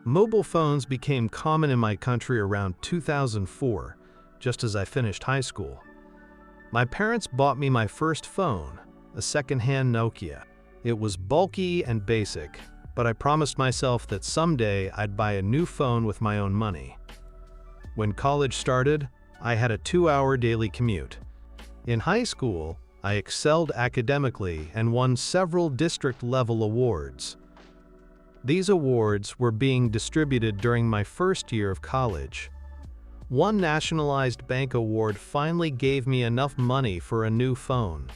Mobile phones became common in my country around 2004, just as I finished high school. My parents bought me my first phone, a second-hand Nokia. It was bulky and basic, but I promised myself that someday I'd buy a new phone with my own money. When college started, I had a 2-hour daily commute. In high school, I excelled academically and won several district-level awards. These awards were being distributed during my first year of college. One nationalized bank award finally gave me enough money for a new phone.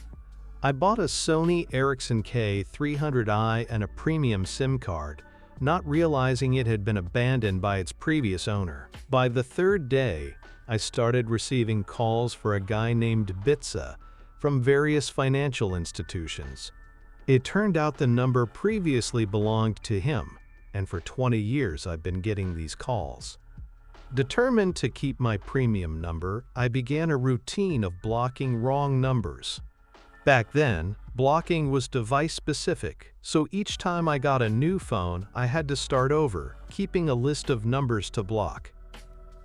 I bought a Sony Ericsson K300i and a premium SIM card, not realizing it had been abandoned by its previous owner. By the third day, I started receiving calls for a guy named Bitsa from various financial institutions. It turned out the number previously belonged to him, and for 20 years I've been getting these calls. Determined to keep my premium number, I began a routine of blocking wrong numbers. Back then, blocking was device-specific, so each time I got a new phone, I had to start over, keeping a list of numbers to block.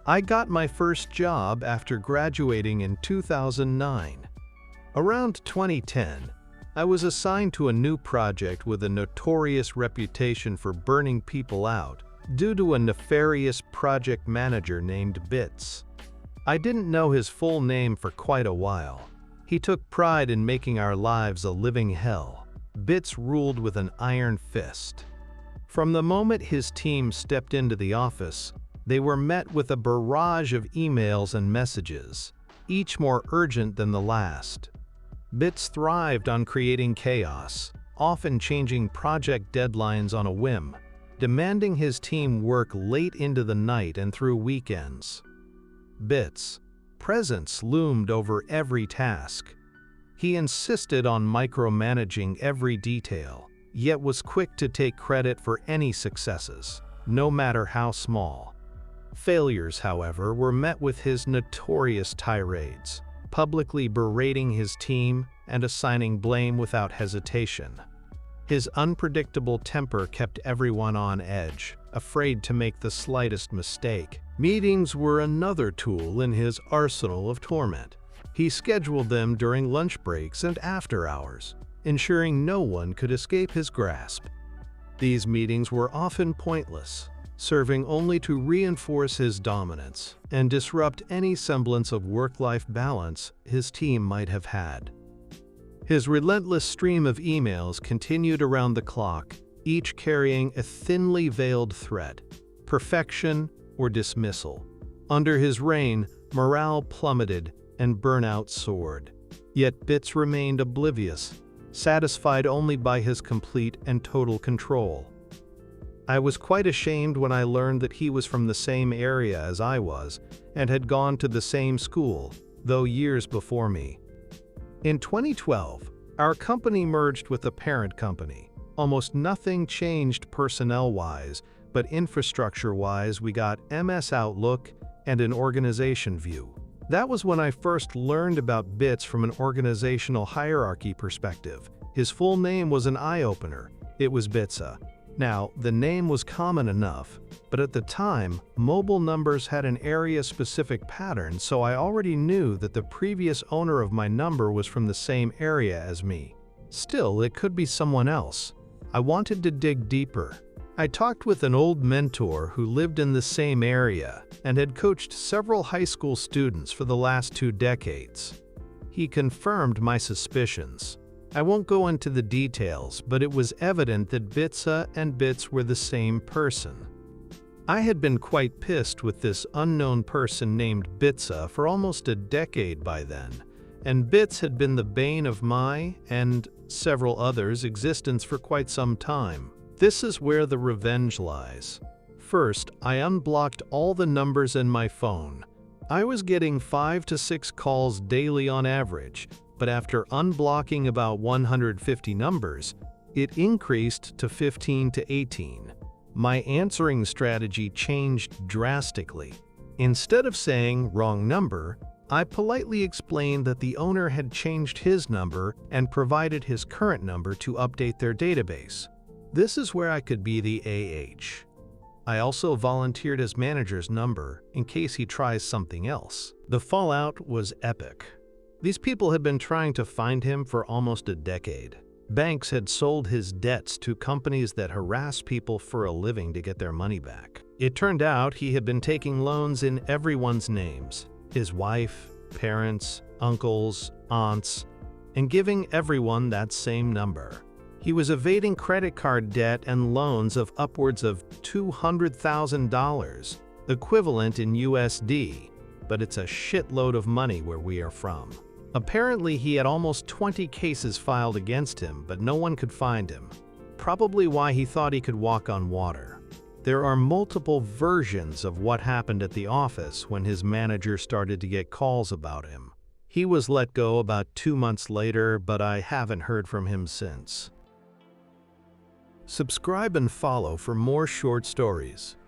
I got my first job after graduating in 2009. Around 2010, I was assigned to a new project with a notorious reputation for burning people out due to a nefarious project manager named Bits. I didn't know his full name for quite a while. He took pride in making our lives a living hell. Bits ruled with an iron fist. From the moment his team stepped into the office, they were met with a barrage of emails and messages, each more urgent than the last. Bits thrived on creating chaos, often changing project deadlines on a whim, demanding his team work late into the night and through weekends. Bits' presence loomed over every task. He insisted on micromanaging every detail, yet was quick to take credit for any successes, no matter how small. Failures, however, were met with his notorious tirades, publicly berating his team and assigning blame without hesitation. His unpredictable temper kept everyone on edge, afraid to make the slightest mistake. Meetings were another tool in his arsenal of torment. He scheduled them during lunch breaks and after hours, ensuring no one could escape his grasp. These meetings were often pointless, serving only to reinforce his dominance and disrupt any semblance of work-life balance his team might have had. His relentless stream of emails continued around the clock, each carrying a thinly veiled threat: perfection or dismissal. Under his reign, morale plummeted and burnout soared. Yet Bits remained oblivious, satisfied only by his complete and total control. I was quite ashamed when I learned that he was from the same area as I was and had gone to the same school, though years before me. In 2012, our company merged with a parent company. Almost nothing changed personnel-wise, but infrastructure-wise we got MS Outlook and an organization view. That was when I first learned about Bits from an organizational hierarchy perspective. His full name was an eye-opener. It was Bitsa. Now, the name was common enough, but at the time, mobile numbers had an area-specific pattern, so I already knew that the previous owner of my number was from the same area as me. Still, it could be someone else. I wanted to dig deeper. I talked with an old mentor who lived in the same area and had coached several high school students for the last 2 decades. He confirmed my suspicions. I won't go into the details, but it was evident that Bitsa and Bits were the same person. I had been quite pissed with this unknown person named Bitsa for almost a decade by then, and Bits had been the bane of my, and several others' existence for quite some time. This is where the revenge lies. First, I unblocked all the numbers in my phone. I was getting 5 to 6 calls daily on average, but after unblocking about 150 numbers, it increased to 15 to 18. My answering strategy changed drastically. Instead of saying "wrong number," I politely explained that the owner had changed his number and provided his current number to update their database. This is where I could be the AH. I also volunteered his manager's number in case he tries something else. The fallout was epic. These people had been trying to find him for almost a decade. Banks had sold his debts to companies that harass people for a living to get their money back. It turned out he had been taking loans in everyone's names: his wife, parents, uncles, aunts, and giving everyone that same number. He was evading credit card debt and loans of upwards of $200,000, equivalent in USD, but it's a shitload of money where we are from. Apparently, he had almost 20 cases filed against him, but no one could find him. Probably why he thought he could walk on water. There are multiple versions of what happened at the office when his manager started to get calls about him. He was let go about 2 months later, but I haven't heard from him since. Subscribe and follow for more short stories.